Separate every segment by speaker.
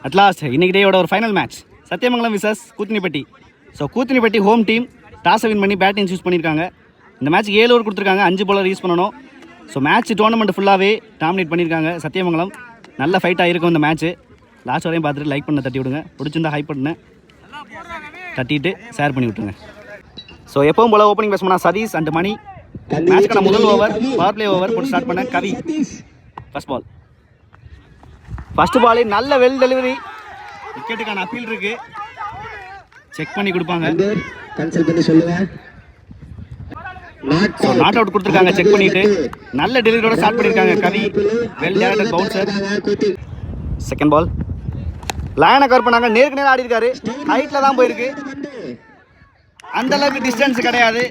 Speaker 1: At last இன்னைக்கு டேயோட ஒரு final match Sathyamangalam versus Koothinipatti. So Koothinipatti home team டாஸை வின் பண்ணி பேட்டிங் சூஸ் பண்ணியிருக்காங்க. இந்த மேட்ச்சுக்கு 7 ஓவர் கொடுத்துருக்காங்க, 5 bowler யூஸ் பண்ணணும். ஸோ மேட்ச் டோர்னமெண்ட் ஃபுல்லாகவே டாமினேட் பண்ணியிருக்காங்க சத்தியமங்கலம். நல்ல ஃபைட்டாக இருக்கும் இந்த மேட்ச்சு. லாஸ்ட் வரையும் பார்த்துட்டு லைக் பண்ண தட்டி விடுங்க, பிடிச்சிருந்தா ஹைப் பண்ண தட்டிட்டு ஷேர் பண்ணி விட்டுருங்க. ஸோ எப்பவும் போல் ஓப்பனிங் பேட்ஸ்மேனா சதீஷ் அண்ட் மணி. மேட்ச்க்கான முதல் ஓவர் பவர் பிளே ஓவர் போட்டு ஸ்டார்ட் பண்ண கவி. ஃபர்ஸ்ட் பால், ஃபர்ஸ்ட் பால் நல்ல வெல் டெலிவரி. விக்கெட்டுக்கான அப்பீல் இருக்கு, செக் பண்ணி கொடுப்பாங்க. நாட் அவுட் கொடுத்துருக்காங்க, செக் பண்ணிட்டு நல்ல டெலிவரியோட ஸ்டார்ட் பண்ணியிருக்காங்க Kavi. Well directed bouncer. Second ball லயனை கவர் பண்ணாங்க, நேருக்கு நேரம் ஆடி இருக்காரு, ஹைட்ல தான் போயிருக்கு. அந்த அளவுக்கு டிஸ்டன்ஸ் கிடையாது,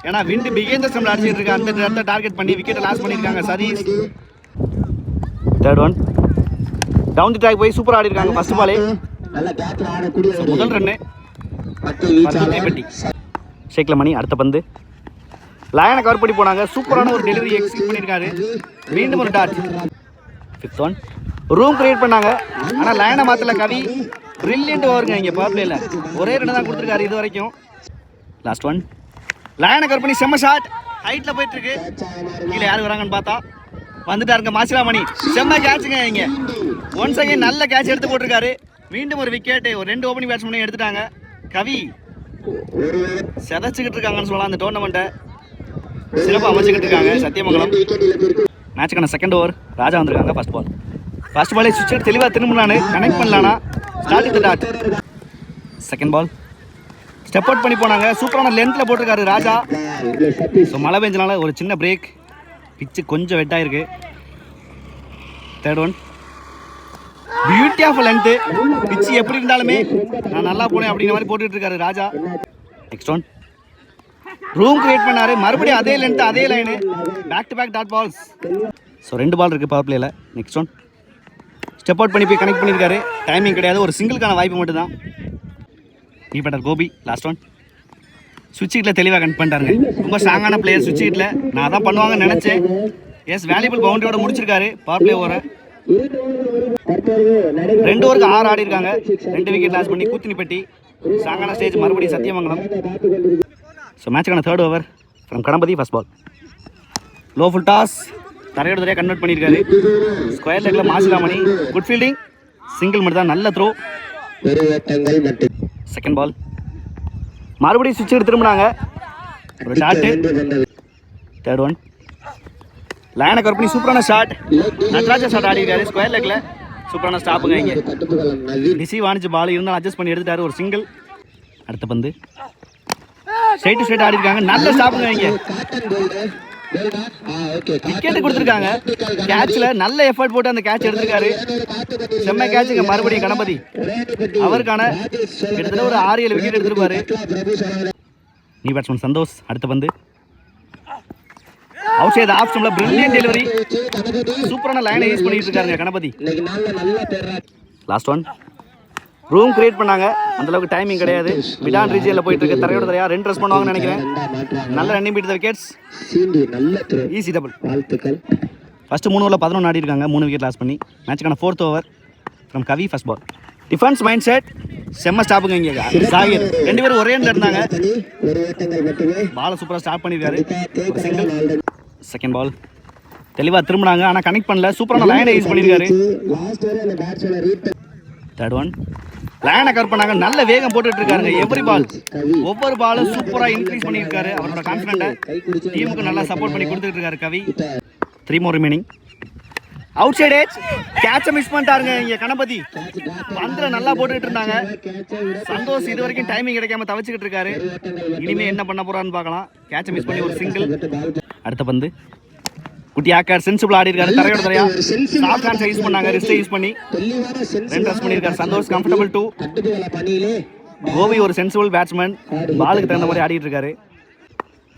Speaker 1: ஏன்னா விண்டு பிகேந்த ஸ்டம்ல அடிச்சிட்டு இருக்கு. அந்த இடத்த டார்கெட் பண்ணி விக்கெட்டை லாஸ் பண்ணியிருக்காங்க Sathish. Third one down the track போய் சூப்பர் ஆடி இருக்காங்க. ஃபர்ஸ்ட் பாலே முதல் ரன்னு பெட்டி. ஷேக்ல மணி. அடுத்த பந்து லயனை கவர் பண்ணி போனாங்க, சூப்பரான ஒரு டெலிவரி எக்ஸிக்யூட் பண்ணியிருக்காரு. மீண்டும் ஒரு dot. Fifth one room create பண்ணாங்க, ஆனால் லயனை மாற்றல கவி. பிரில்லியன்ட் ஓவருங்க இங்கே பவர் பிளேல. ஒரே ரன் தான் கொடுத்துருக்காரு இது வரைக்கும். லாஸ்ட் ஒன் லயனை கவர் பண்ணி செம்ம ஷாட், ஹைட்டில் போயிட்டு இருக்கு. கீழே யார் வராங்கன்னு பார்த்தா வந்துட்டாருங்க மாசிலாமணி. செம்ம கேட்சுங்க இங்கே. ஒன்ஸ் அகைன் நல்ல கேட்ச் எடுத்து போட்டிருக்காரு. மீண்டும் ஒரு விக்கெட். ஒரு 2 ஓப்பனிங் பேட்ஸ்மேனையும் எடுத்துட்டாங்க. கவி செதைச்சுக்கிட்டு இருக்காங்கன்னு சொல்லலாம். அந்த டோர்னமெண்ட்டை சிறப்பாக அமைச்சுக்கிட்டு இருக்காங்க சத்தியமங்கலம். மேட்சுக்கான செகண்ட் ஓவர் ராஜா வந்திருக்காங்க. ஃபர்ஸ்ட் பாலே சுவிட்ச் தெளிவாக திரும்பினானு கனெக்ட் பண்ணலானா start the dot. Second ball step out பண்ணி போனாங்க, சூப்பரான லென்த்தில் போட்டிருக்காரு ராஜா. ஸோ மழை பெஞ்சனால ஒரு சின்ன பிரேக், பிச்சு கொஞ்சம் வெட்டாயிருக்கு. Third one beauty of length, pitch எப்படி இருந்தாலுமே நான் நல்லா போனேன் அப்படிங்கிற மாதிரி போட்டுட்டு இருக்காரு Raja. Next one room create பண்ணாரு, மறுபடியும் அதே லென்த் அதே line, back to back dot balls. So 2 ball இருக்குது பவர் பிளேயில். நெக்ஸ்ட் ஒன் ஸ்டெப் அவுட் பண்ணி போய் கனெக்ட் பண்ணியிருக்காரு. டைமிங் கிடையாது, ஒரு சிங்கிளுக்கான வாய்ப்பு மட்டும்தான். நீ பேட்டர் கோபி. லாஸ்ட் ஒன் சுவிட்ச் ஹிட்டில் தெளிவாக கனெக்ட் பண்ணிட்டாருங்க. ரொம்ப ஸ்ட்ராங்கான பிளேயர் சுவிட்ச் ஹிட்டில். நான் அதான் பண்ணுவாங்கன்னு நினச்சேன். எஸ் வேல்யூபிள் பவுண்டரியோட முடிச்சிருக்காரு பவர் பிளே ஓவரை. 2 ஓவருக்கு 6 ஆடி இருக்காங்க, 2 விக்கெட் லாஸ் பண்ணி கூத்தினிப்பட்டி. ஸ்ட்ராங்கான ஸ்டேஜ் மறுபடியும் சத்தியமங்கலம். ஸோ மேட்சுக்கான third over from Ganapathi. First ball low full toss, தரையோட தரையாக கன்வெர்ட் பண்ணியிருக்காரு. ஸ்கொயர் லெக்கில் மாசிலாமணி. குட் ஃபீல்டிங், சிங்கிள் மட்டும் தான், நல்ல த்ரோ. செகண்ட் பால் மறுபடியும் சுவிட்ச் எடுத்து திரும்பினாங்க, ஒரு டாட்டு. தேர்ட் ஒன் லைனை கவர் பண்ணி சூப்பரான ஷாட், நட்ராஜா ஷாட் ஆடி இருக்காரு ஸ்கொயர் லெக்கில். சூப்பரான ஸ்டாப்புங்க இங்கே. ரிசீவ் ஆனிச்சு பால் இருந்தாலும் அட்ஜஸ்ட் பண்ணி எடுத்துட்டாரு, ஒரு சிங்கிள். அடுத்த பந்து ஸ்ட்ரைட் டு ஸ்ட்ரைட் ஆடி இருக்காங்க, நல்ல ஸ்டாப்புங்க இங்கே. விக்கெட்டு கொடுத்துருக்காங்க. கேட்ச்ல நல்ல எஃபர்ட் போட்டு அந்த கேட்ச் எடுத்திருக்காரு. செம்ம கேட்சுங்க மறுபடியும் கணபதி. அவருக்கான கிட்டத்தட்ட ஒரு 6-7 விக்கெட் எடுத்திருப்பாரு. நீ பேட்ஸ்மேன் சந்தோஷ். அடுத்த பந்து அவுட் சைடு ஆஃப் ஸ்டம்ப்ல பிரில்லியன்ட் டெலிவரி, சூப்பரான லைனை யூஸ் பண்ணிட்டு இருக்காங்க Ganapathi. Last one room create பண்ணாங்க, அந்த அளவுக்கு டைமிங் கிடையாது. மிடான் ரீஜியனில் போயிட்டு இருக்கு, தரையோட தரையா 2 ரன்ஸ் பண்ணுவாங்கன்னு நினைக்கிறேன். நல்ல running beat wickets, easy double. First 3 ஓவரில் 11 ஆடி இருக்காங்க, 3 விக்கெட் லாஸ் பண்ணி. மேட்சுக்கான 4th over from Kavi. First ball defence mind set, செம்ம ஸ்டாப்புங்க இங்கே. சாகிர் 2 பேரும் ஒரே இடத்துல இருந்தாங்க. பாலை சூப்பராக ஸ்டார்ட் பண்ணியிருக்காரு, சிங்கிள். செகண்ட் பால் தெளிவாக திரும்பினாங்க, ஆனால் கனெக்ட் பண்ணல. சூப்பரான லைனை யூஸ் பண்ணியிருக்காரு. தேர்ட் ஒன் லைனை கவர் பண்ணாங்க, நல்ல வேகம் போட்டுட்டு இருக்காருங்க. எவ்ரி பால் ஒவ்வொரு பாலும் சூப்பராக இன்க்ரீஸ் பண்ணியிருக்காரு. அவரோட கான்ஃபிடென்ட்டை டீமுக்கு நல்லா சப்போர்ட் பண்ணி கொடுத்துட்டு இருக்காரு Kavi. 3 more remaining. Outside edge கேட்சை மிஸ் பண்ணிட்டாருங்க இங்கே கணபதி. பந்தில் நல்லா போட்டுக்கிட்டு இருந்தாங்க. சந்தோஷ் இது வரைக்கும் டைமிங் கிடைக்காம தவிச்சுக்கிட்டு இருக்காரு. இனிமே என்ன பண்ண போறான்னு பார்க்கலாம். கேட்சை மிஸ் பண்ணி ஒரு சிங்கிள். அடுத்த பந்து குட்டி ஆக்கர் சென்சிபிள் ஆடி இருக்காரு, தரையோட தரையா சாஃப்ட் ஹேண்ட்ஸ் யூஸ் பண்ணாங்க, ரிஸ்ட் யூஸ் பண்ணி 2 ரன்ஸ் பண்ணியிருக்காரு சந்தோஷ். கம்ஃபர்டபுள் 2. கோபி ஒரு சென்சிபிள் பேட்ஸ்மேன், பாலுக்கு தகுந்த மாதிரி ஆடிட்டு இருக்காரு.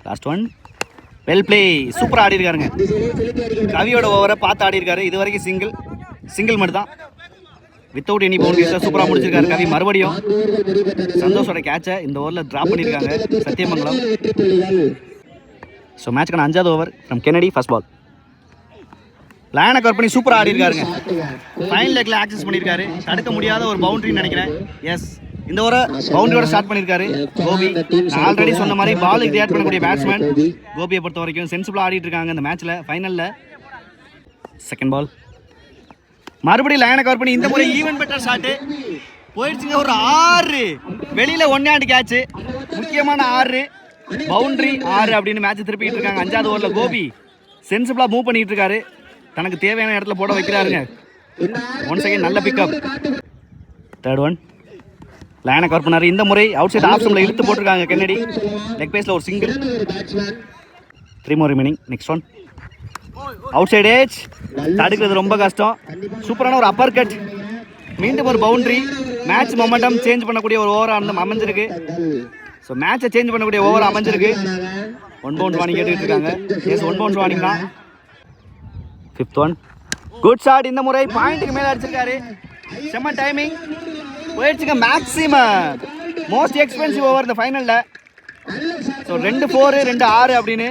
Speaker 1: லாஸ்ட் ஒன் வெல் பிளே, சூப்பராக ஆடி இருக்காருங்க. கவியோட ஓவரை பார்த்து ஆடி இருக்காரு. இது வரைக்கும் சிங்கிள் மட்டும் தான், வித்தவுட் எனி பவுண்டரிஸ் சூப்பராக முடிச்சிருக்காரு கவி. மறுபடியும் சந்தோஷோட கேட்சை இந்த ஓவரில் ட்ராப் பண்ணியிருக்காங்க சத்தியமங்கலம். ஸோ மேட்சுக்கான 5வது over from Kennedy. First ball லைனை கவர் பண்ணி சூப்பராக ஆடி இருக்காருங்க. ஃபைன் லெக்கில் ஆக்சஸ் பண்ணியிருக்காரு. தடுக்க முடியாத ஒரு பவுண்டரின்னு நினைக்கிறேன். எஸ், இந்த ஒரு பவுண்டரியோட ஸ்டார்ட் பண்ணியிருக்காரு கோபி. நான் ஆல்ரெடி சொன்ன மாதிரி பால் கிரியேட் பண்ணக்கூடிய பேட்ஸ்மேன் கோபியை பொறுத்த வரைக்கும் சென்சிபிளாக ஆடிட்டு இருக்காங்க இந்த மேட்ச்சில் ஃபைனலில். செகண்ட் பால் மறுபடியும் லைனை கவர் பண்ணி இந்த முறை ஈவன் பெட்டர் ஷாட்டு போயிடுச்சுங்க. ஒரு 6 வெளியில் 1 கேட்ச், முக்கியமான 6 பவுண்டரி 6 அப்படின்னு மேட்ச் திருப்பிட்டு இருக்காங்க. 5வது ஓவரில் கோபி சென்சிபிளாக மூவ் பண்ணிட்டு இருக்காரு. தனக்கு தேவையான இடத்துல போட வைக்கிறாருங்க. 1 செகண்ட் நல்ல பிக்கப். தேர்ட் ஒன் லைனை கவர் பண்ணாரு. இந்த முறை அவுட் சைட் ஆஃப் ஸ்டம்பில் இழுத்து போட்டிருக்காங்க கென்னடி. லெக் பேஸில் ஒரு single. 3 more remaining. Next one outside edge, தடுக்கிறது ரொம்ப கஷ்டம். சூப்பரான ஒரு அப்பர் கட், மீண்டும் ஒரு பவுண்டரி. மேட்ச் மொமெண்டம் சேஞ்ச் பண்ணக்கூடிய ஒரு ஓவராக அமைஞ்சிருக்கு. ஸோ மேட்சை சேஞ்ச் பண்ணக்கூடிய ஓவர் அமைஞ்சிருக்கு. 1 bounce வார்னிங் கேட்டுக்கிட்டு இருக்காங்க. எஸ், 1 bounce வார்னிங் தான். 5th one good shot. இந்த முறை பாயிண்ட்டுக்கு மேலே அடிச்சிருக்காரு. செம்ம டைமிங் போயிடுச்சுங்க. மேக்ஸிமம் மோஸ்ட் எக்ஸ்பென்சிவ் ஓவர் இந்த ஃபைனலில். ஸோ 2 4 2 6 அப்படின்னு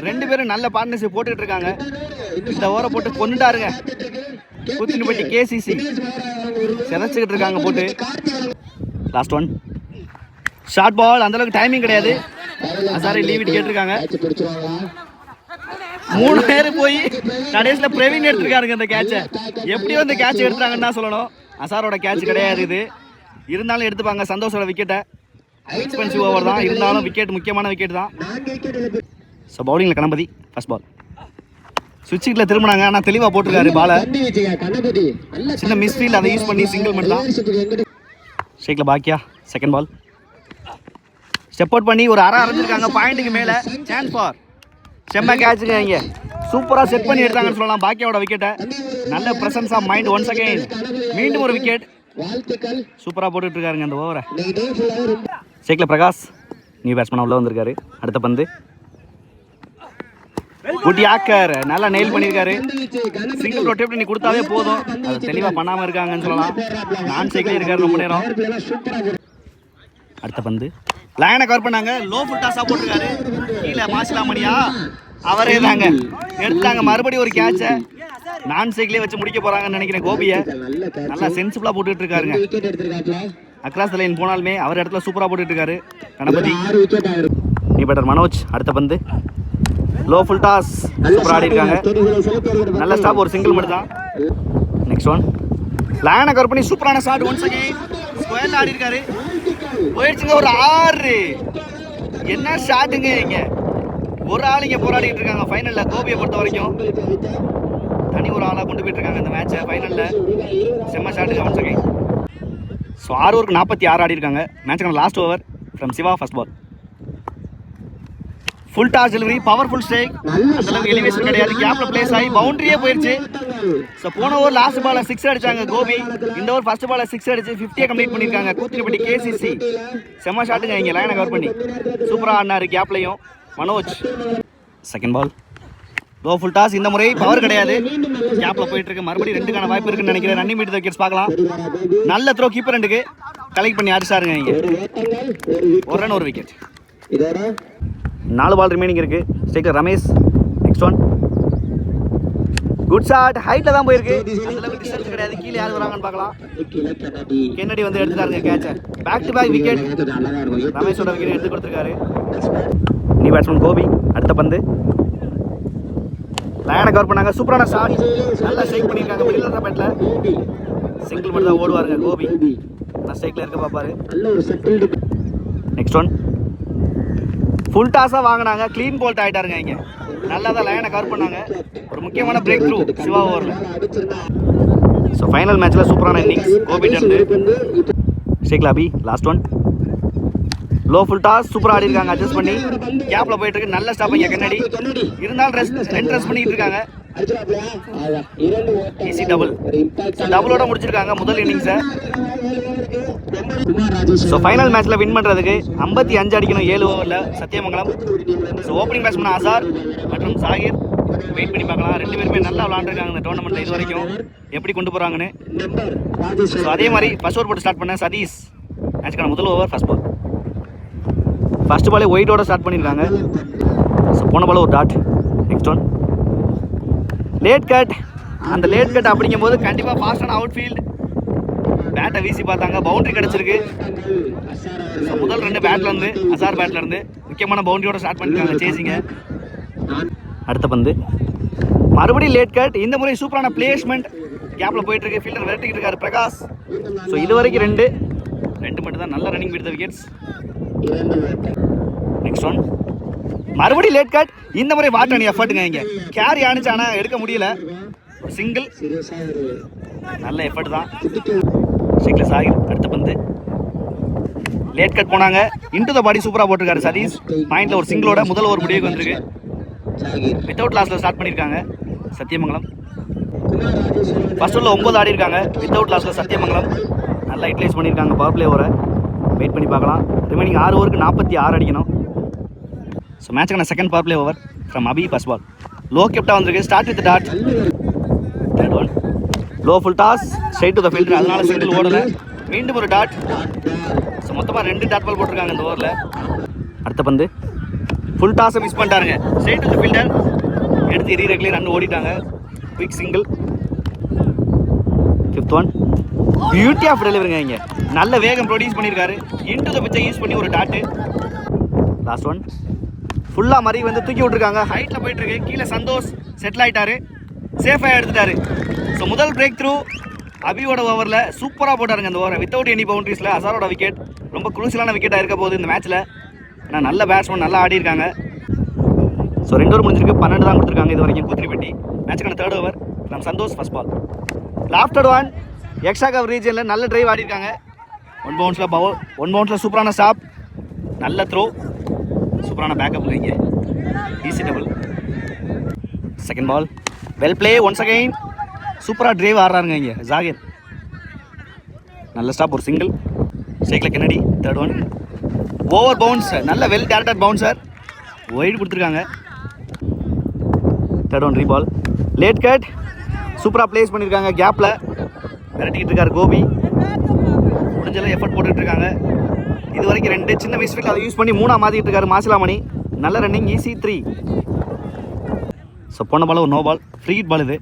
Speaker 1: 2 பேரும் நல்ல பார்ட்னர்ஷிப் போட்டுக்கிட்டு இருக்காங்க. இந்த ஓவரை போட்டு கொண்டுட்டாருங்க. கூத்தினுப்பட்டி கேசிசி சிதைச்சிக்கிட்டு இருக்காங்க போட்டு. லாஸ்ட் ஒன் ஷார்ட் பால், அந்தளவுக்கு டைமிங் கிடையாது. அசாரி லீவ் இட் கேட்டிருக்காங்க. 3 பேர் போய் கடைசியில் பிரவீன் எடுத்துருக்காருங்க இந்த கேட்சை. எப்படியோ இந்த கேட்சை எடுத்துறாங்கன்னு தான் சொல்லணும். அசாரோட கேட்ச் கிடையாது இது, இருந்தாலும் எடுத்துப்பாங்க. சந்தோஷோட விக்கெட்டை, எக்ஸ்பென்சிவ் ஓவர் தான் இருந்தாலும் விக்கெட் முக்கியமான விக்கெட் தான். ஸோ பவுலிங்கில் கணபதி ஃபர்ஸ்ட் பால் சுவிட்சில் திரும்பினாங்க. ஆனால் தெளிவாக போட்டிருக்காரு பாலை. சின்ன மிஸ்ஃபீல்ட் அதை யூஸ் பண்ணி சிங்கிள் மட்டும் தான். ஷேக்கில் பாக்கியா செகண்ட் பால் ஸ்டெப் அவுட் பண்ணி ஒரு அரைஞ்சிருக்காங்க. பாயிண்ட்டுக்கு மேலே சான்ஸ் ஃபார் செம்ம கேட்சுங்க. இங்கே சூப்பராக செட் பண்ணி எடுத்தாங்கன்னு சொல்லலாம் பாக்கியாவோட விக்கெட்டை. நல்ல பிரசன்ஸ் ஆஃப் மைண்ட். 1 செகண்ட் மீண்டும் ஒரு விக்கெட். சூப்பராக போட்டுட்டு இருக்காருங்க அந்த ஓவரை. ஷேக்கில் பிரகாஷ் நியூ பேட்ஸ்மேன் உள்ள வந்திருக்காரு. அடுத்த பந்து குட்டி ஆக்கர் நல்லா நெயில் பண்ணியிருக்காரு. சிங்கிள் ரொட்டேட் பண்ணி கொடுத்தாவே போதும். அது தெளிவாக பண்ணாமல் இருக்காங்கன்னு சொல்லலாம். நான் சைக்கிளே இருக்காரு ரொம்ப நேரம். அடுத்த பந்து லைனை கவர் பண்ணாங்க. லோ ஃபுல் டாஸாக போட்டிருக்காரு. கீழே மாசிலாமணியா அவரே தாங்க எடுத்தாங்க. மறுபடியும் ஒரு கேட்சை நான் சைக்கிளே வச்சு முடிக்க போகிறாங்கன்னு நினைக்கிறேன். கோபியை நல்லா சென்சிபிளாக போட்டுட்டு இருக்காருங்க. அக்ராஸ் த லைன் போனாலுமே அவர் இடத்துல சூப்பராக போட்டுட்டு இருக்காரு கணபதி. நீ பெட்டர் மனோஜ். அடுத்த பந்து லோ ஃபுல் டாஸ் சூப்பராக ஆடி இருக்காங்க. நல்ல ஸ்டாப், ஒரு சிங்கிள் மட்டும் தான். நெக்ஸ்ட் ஒன் லைனை கவர் பண்ணி சூப்பரான ஷாட். 1 செகண்ட் ஸ்கொயரில் ஆடி இருக்காரு. போயிடுச்சுங்க ஒரு 6. என்ன ஷாட்டுங்க இங்க. ஒரு ஆள் இங்கே போராடிட்டு இருக்காங்க ஃபைனலில். கோபியை பொறுத்த வரைக்கும் தனி ஒரு ஆளாக கொண்டு போயிட்டு இருக்காங்க இந்த மேட்சை ஃபைனலில். செம்ம ஷாட்டுங்க 1 செகண்ட். ஸோ 6 ஓவருக்கு 46 ஆடி இருக்காங்க. மேட்சுக்கான last over from Siva first ball. Full toss delivery, powerful strike. அந்தளவுக்கு எலிவேஷன் கிடையாது. கேப்ல பிளேஸ் ஆகி பவுண்டரியே போயிடுச்சு. ஸோ போன ஓவர் லாஸ்ட் பாலில் 6 அடிச்சாங்க கோபி. இந்த ஓவர் ஃபர்ஸ்ட் பாலில் 6 அடிச்சு 50 கம்ப்ளீட் பண்ணியிருக்காங்க. கூத்திரிப்பட்டி கேசிசி செம்ம ஷாட்டுங்க. இங்கே லைனை கவர் பண்ணி சூப்பராக ஆடினாரு கேப்லையும் Manoj. Second ball low full toss. இந்த முறை பவர் கிடையாது. கேப்ல போயிட்டு இருக்கு. மறுபடியும் 2க்கான வாய்ப்பு இருக்குன்னு நினைக்கிறேன். ரன்னிங் மீட் விக்கெட்ஸ் பார்க்கலாம். நல்ல த்ரோ கீப்பர் 2க்கு கலெக்ட் பண்ணி அடிச்சாருங்க. இங்கே 1 ரன் 1 விக்கெட். 4 பால் ரிமைனிங் இருக்கு. Striker Ramesh. Next one good shot. ஹைட்ல தான் போயிருக்கு. அந்தளவுக்கு டிஸ்டன்ஸ் கிடையாது. கீழே யார் வராங்கன்னு பார்க்கலாம். கென்னடி வந்து எடுத்துட்டாருங்க கேட்சை. Back to back wicket. ரமேஷோட விக்கெட் எடுத்து கொடுத்துருக்காரு. நீ பேட்ஸ்மேன் கோபி. அடுத்த பந்து லைனை கவர் பண்ணாங்க. சூப்பரான ஷாட். நல்லா ஸ்ட்ரைக் பண்ணியிருக்காங்க. மிடில் பேட்டில் சிங்கிள் மட்டும் தான் ஓடுவாருங்க கோபி. நான் ஸ்ட்ரைக்கில் இருக்க பார்ப்பாரு. நெக்ஸ்ட் ஒன் ஃபுல் டாஸாக வாங்கினாங்க. க்ளீன் போல்ட் ஆகிட்டாருங்க. இங்கே நல்லா தான் லைனை கவர் பண்ணாங்க. ஒரு முக்கியமான பிரேக் த்ரூ சிவா ஓவரில். ஸோ ஃபைனல் மேட்ச்சில் சூப்பரான இன்னிங்ஸ் கோபிட்டேருந்து. ஷேக் லாபி last one low full toss சூப்பராக ஆடி இருக்காங்க. அட்ஜஸ்ட் பண்ணி கேப்பில் போயிட்டு இருக்கு. நல்ல ஸ்டாப் இங்கே கென்னடி. இருந்தாலும் ரெஸ்ட் பண்ணிட்டு இருக்காங்க. ஈஸி டபுளோட முடிச்சிருக்காங்க முதல் இன்னிங்ஸை. ஸோ ஃபைனல் மேட்ச்சில் வின் பண்ணுறதுக்கு 55 அடிக்கணும் 7 ஓவரில் Sathyamangalam. So opening batsman Azhar மற்றும் சாகிர் வெயிட் பண்ணி பார்க்கலாம். 2 பேருமே நல்லா விளாண்டுருக்காங்க இந்த டோர்னமெண்ட்டில் இது வரைக்கும். எப்படி கொண்டு போகிறாங்கன்னு. ஸோ அதே மாதிரி ஃபர்ஸ்ட் ஓவர் போட்டு ஸ்டார்ட் பண்ண சதீஷ். மேட்ச்க்கான முதல் ஓவர் ஃபர்ஸ்ட் பாலே ஒயிட்டோட ஸ்டார்ட் பண்ணியிருக்காங்க. ஸோ போன பால் ஒரு dot. Next one late cut அந்த லேட் கட் அப்படிங்கும்போது கண்டிப்பாக ஃபாஸ்டான அவுட் ஃபீல்டு. பேட்டை வீசி பார்த்தாங்க, பவுண்டரி கிடச்சிருக்கு. முதல் 2 பேட்லேருந்து அசார் பேட்லேருந்து முக்கியமான பவுண்டரியோட ஸ்டார்ட் பண்ணிருக்காங்க சேசிங்க. அடுத்த பந்து மறுபடியும் லேட் கட். இந்த முறை சூப்பரான பிளேஸ்மெண்ட், கேப்பில் போயிட்டு இருக்கு. ஃபீல்டர் விரட்டிக்கிட்டு இருக்காரு பிரகாஷ். ஸோ இது வரைக்கும் 2 மட்டும் தான் நல்ல ரன்னிங் விடுத்த விக்கெட்ஸ். நெக்ஸ்ட் ஒன் மறுபடியும் லேட் கட். இந்த முறை வாட்டர் எஃபர்ட்டுங்க. இங்கே கேரி ஆனிச்சு, ஆனால் எடுக்க முடியல. ஒரு சிங்கிள், நல்ல எஃபர்ட் தான். ஸ்ட்ரைக்ல சாகிர். அடுத்த பந்து லேட் கட் போனாங்க, இன்டு த பாடி சூப்பராக போட்டிருக்காரு சதீஷ். பாயிண்ட்ல ஒரு சிங்கிளோட முதல் ஒரு முடிவுக்கு வந்திருக்கு. வித்தவுட் லாஸ்ல ஸ்டார்ட் பண்ணியிருக்காங்க சத்தியமங்கலம். ஃபர்ஸ்ட் ஓவரில் 9 ஆடி இருக்காங்க. வித்தவுட் லாஸ்ல சத்தியமங்கலம் நல்லா யூட்டிலைஸ் பண்ணியிருக்காங்க பவர் பிளே ஓவரை. வெயிட் பண்ணி பார்க்கலாம். ரிமைனிங் 6 ஓவருக்கு 46 அடிக்கணும். ஸோ மேட்சுக்கான second power play over from Abi. First ball low கெப்டா வந்திருக்கு. Start with dot. Third one low full toss straight to the fielder, அதனால சிங்கிள் ஓடல. மீண்டும் ஒரு டாட். ஸோ மொத்தமாக 2 டாட் பால் போட்டிருக்காங்க இந்த ஓவரில். அடுத்த பந்து ஃபுல் டாஸை மிஸ் பண்ணிட்டாருங்க. ஸ்ட்ரைட் டு த ஃபீல்டர் எடுத்து ரீரெகுலர் ரன் ஓடிட்டாங்க. Quick single. Fifth one beauty of டெலிவரிங்க. இங்கே நல்ல வேகம் ப்ரொடியூஸ் பண்ணியிருக்காரு. இன்டு த பிச்சை யூஸ் பண்ணி ஒரு டாட்டு. லாஸ்ட் ஒன் ஃபுல்லாக மறி வந்து தூக்கி விட்டுருக்காங்க. ஹைட்டில் போயிட்டு இருக்கு. கீழே சந்தோஷ் செட்டில் ஆகிட்டாரு, சேஃபாக எடுத்துட்டாரு. ஸோ முதல் பிரேக் த்ரூ அபியோட ஓவரில் சூப்பராக போட்டாருங்க இந்த ஓவரை. வித்தவுட் எனி பவுண்டரிஸில் அசாரோட விக்கெட் ரொம்ப குரூசியலான விக்கெட்டாக இருக்க போகுது இந்த மேட்ச்சில். ஆனால் நல்ல பேட்ஸ்மேன் நல்லா ஆடி இருக்காங்க. ஸோ 2 ஓவர் முடிஞ்சிருக்கு. 12 தான் கொடுத்துருக்காங்க இது வரைக்கும் கூத்திரிப்பட்டி. மேட்சுக்கான தேர்ட் ஓவர் நம்ம Santhosh. First ball lofted on extra cover ரீஜனில் நல்ல டிரைவ் ஆடி இருக்காங்க. 1 பவுன்ஸில் சூப்பரான ஸ்டாப், நல்ல த்ரோ, சூப்பரான பேக்கப் இங்கே. Easy double. Second ball well play once again. சூப்பராக டிரைவ் ஆடுறாருங்க இங்கே ஜாகிர். நல்ல ஸ்டாப், ஒரு சிங்கிள். ஸ்ட்ரைக்கில் Kennedy. Third one over bounce, நல்ல வெல் டேரக்டட் பவுன்சர், ஒயிட் கொடுத்துருக்காங்க. Third one rebowl. Late cut சூப்பராக பிளேஸ் பண்ணியிருக்காங்க. கேப்பில் விரட்டிக்கிட்டு இருக்காரு கோபி. முடிஞ்சளவு எஃபர்ட் போட்டுக்கிட்டு இருக்காங்க. இது வரைக்கும் 2 சின்ன மிஸ்ஃபீல்ட் அதை யூஸ் பண்ணி 3ஆக மாற்றிட்டு இருக்காரு மாசிலாமணி. நல்ல ரன்னிங். ஈஸி 3. ஸோ போன பால் ஒரு no ball, free hit ball. இது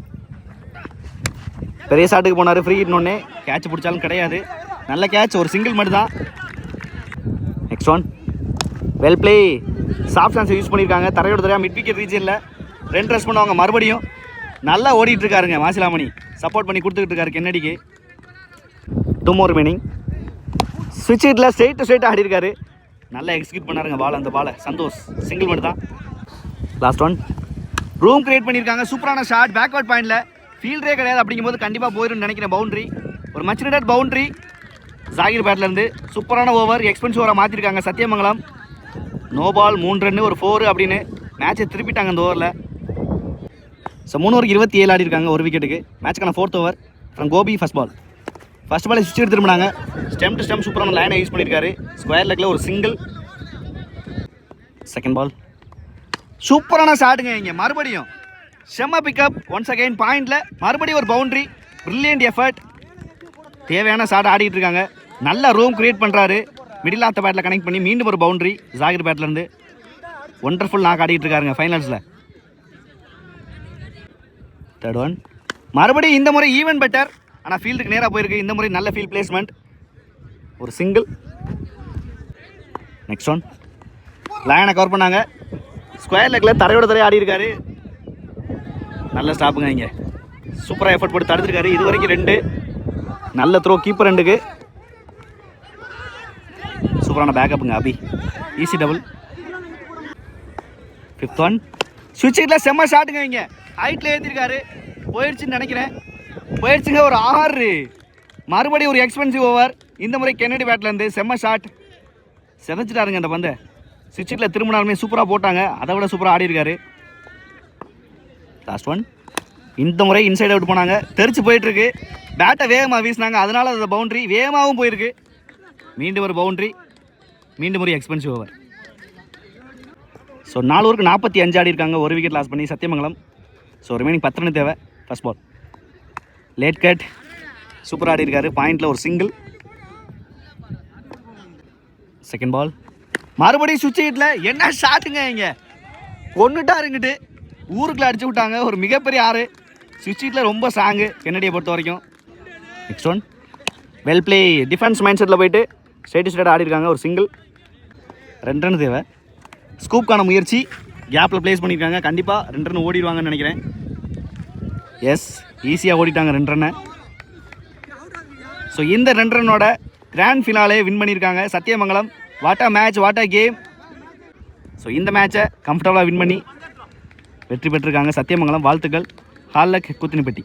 Speaker 1: பெரிய ஷாட்டுக்கு போனார். ஃப்ரீ ஹிட்னோடனே கேட்ச் பிடிச்சாலும் கிடையாது. நல்ல கேட்ச், ஒரு சிங்கிள் மட்டும் தான். Next one well play. Soft ஹேண்ட்ஸை யூஸ் பண்ணியிருக்காங்க. தரையோட தரையாக மிட் விக்கெட் ரீஜனில் 2 ரன்ஸ் பண்ணுவாங்க. மறுபடியும் நல்லா ஓடிட்டு இருக்காருங்க மாசிலாமணி. சப்போர்ட் பண்ணி கொடுத்துக்கிட்டு இருக்காரு கென்னடிக்கு. 2 more ரிமைனிங். ஸ்விட்ச் ஹிட்டில் ஸ்ட்ரெயிட் டு ஸ்ட்ரெயிட் ஆடி இருக்காரு. நல்லா எக்ஸிக்யூட் பண்ணாருங்க பால். அந்த பாலை சந்தோஷ் சிங்கிள் மட்டும் தான். லாஸ்ட் ஒன் ரூம் கிரியேட் பண்ணியிருக்காங்க. சூப்பரான ஷாட் பேக்வர்ட் பாயிண்டில். ஃபீல்டரே கிடையாது அப்படிங்கும்போது கண்டிப்பாக போயிடும்னு நினைக்கிறேன். பவுண்டரி, ஒரு மச் நீடட் பவுண்டரி ஜாகிர் பேட்லேருந்து. சூப்பரான ஓவர், எக்ஸ்பென்சிவ் ஓவராக மாற்றிருக்காங்க சத்தியமங்கலம். நோ பால் 3 ரன் ஒரு 4 அப்படின்னு மேட்சை திருப்பிட்டாங்க அந்த ஓவரில். ஸோ 3 ஓவருக்கு 27 ஆடி இருக்காங்க ஒரு விக்கெட்டுக்கு. மேட்சுக்கான 4th over from Gopi. First ball ஸ்விட்ச் எடுத்து திரும்பினாங்க. ஸ்டெம் டு ஸ்டெம் சூப்பரான லைனை யூஸ் பண்ணியிருக்காரு. ஸ்கொயர் லெக்கில் ஒரு சிங்கிள். செகண்ட் பால் சூப்பரான ஷாட்டுங்க. இங்கே மறுபடியும் செம்ம பிக்கப். ஒன்ஸ் அகைன் பாயிண்டில் மறுபடியும் ஒரு பவுண்டரி. Brilliant effort. தேவையான ஷாட் ஆடிட்டு இருக்காங்க. நல்ல ரூம் கிரியேட் பண்ணுறாரு. மிடில் ஆஃப் த பேட்டில் கனெக்ட் பண்ணி மீண்டும் ஒரு பவுண்டரி ஜாகிர் பேட்லேருந்து. ஒண்டர்ஃபுல் நாக் ஆடிட்டு இருக்காருங்க ஃபைனல்ஸில். தேர்ட் ஒன் மறுபடியும் இந்த முறை ஈவன் பெட்டர். ஆனால் ஃபீல்டுக்கு நேராக போயிருக்கு. இந்த முறை நல்ல ஃபீல்ட் பிளேஸ்மெண்ட், ஒரு சிங்கிள். நெக்ஸ்ட் ஒன் லைனை கவர் பண்ணாங்க. ஸ்கொயர் லெக்கில் தரையோட தரையை ஆடி இருக்காரு. நல்ல ஸ்டாப்புங்க. இங்கே சூப்பராக எஃபர்ட் போட்டு தடுத்துருக்காரு. இது வரைக்கும் 2 நல்ல த்ரோ கீப்பர் 2க்கு. சூப்பரான பேக்கப்புங்க Abhi. Easy double. Fifth one ஸ்விட்ச் ஹிட்டில் செம்ம ஷாட்டுங்க. இங்கே ஹைட்டில் ஏற்றிருக்காரு. போயிடுச்சுன்னு நினைக்கிறேன். போயிடுச்சுங்க. ஒரு 6. மறுபடியும் ஒரு எக்ஸ்பென்சிவ் ஓவர். இந்த முறை கென்னடி பேட்லேருந்து செம்ம ஷாட். செதைச்சிட்டாருங்க அந்த பந்தை. ஸ்விட்ச் ஹிட்டில் திரும்பினாலுமே சூப்பராக போட்டாங்க. அதை விட சூப்பராக ஆடி இருக்காரு. லாஸ்ட் ஒன் இந்த முறை இன்சைட் அவுட் போனாங்க. தெரிச்சு போயிட்டுருக்கு. பேட்டை வேகமாக வீசினாங்க, அதனால அந்த பவுண்டரி வேகமாகவும் போயிருக்கு. மீண்டும் ஒரு பவுண்டரி, மீண்டும் ஒரு எக்ஸ்பென்சிவ் ஓவர். ஸோ 4 ஓவருக்கு 45 ஆடி இருக்காங்க. ஒரு விக்கெட் லாஸ் பண்ணி சத்தியமங்கலம். ஸோ ரிமைனிங் 10 ரன் தேவை. ஃபர்ஸ்ட் பால் லேட் கட் சூப்பராக ஆடி இருக்காரு. பாயிண்டில் ஒரு சிங்கிள். செகண்ட் பால் மறுபடியும் சுவிட்ச் ஹிட்டில் என்ன ஷாட்டுங்க. இங்கே கொண்டுட்டாருங்கிட்டு ஊருக்குள்ள அடிச்சு விட்டாங்க. ஒரு மிகப்பெரிய 6. சுவிட்சில் ரொம்ப ஸ்ட்ராங்கு கென்னடியை பொறுத்த வரைக்கும். Next one well play. Defence mind settle போயிட்டு ஸ்ட்ரைட் ஆடி இருக்காங்க. ஒரு சிங்கிள், 2 ரன் தேவை. ஸ்கூப்கான முயற்சி, கேப்பில் ப்ளேஸ் பண்ணியிருக்காங்க. கண்டிப்பாக 2 ரன் ஓடிடுவாங்கன்னு நினைக்கிறேன். எஸ், ஈஸியாக ஓடிட்டாங்க 2 ரன்னை. ஸோ இந்த 2 ரன்னோட கிராண்ட் ஃபினாலே வின் பண்ணியிருக்காங்க Sathyamangalam. What a match, what a game. So இந்த மேட்சை கம்ஃபர்டபுளாக வின் பண்ணி வெற்றி பெற்றிருக்காங்க சத்தியமங்கலம். வாழ்த்துக்கள். All luck குத்தினிப்பட்டி.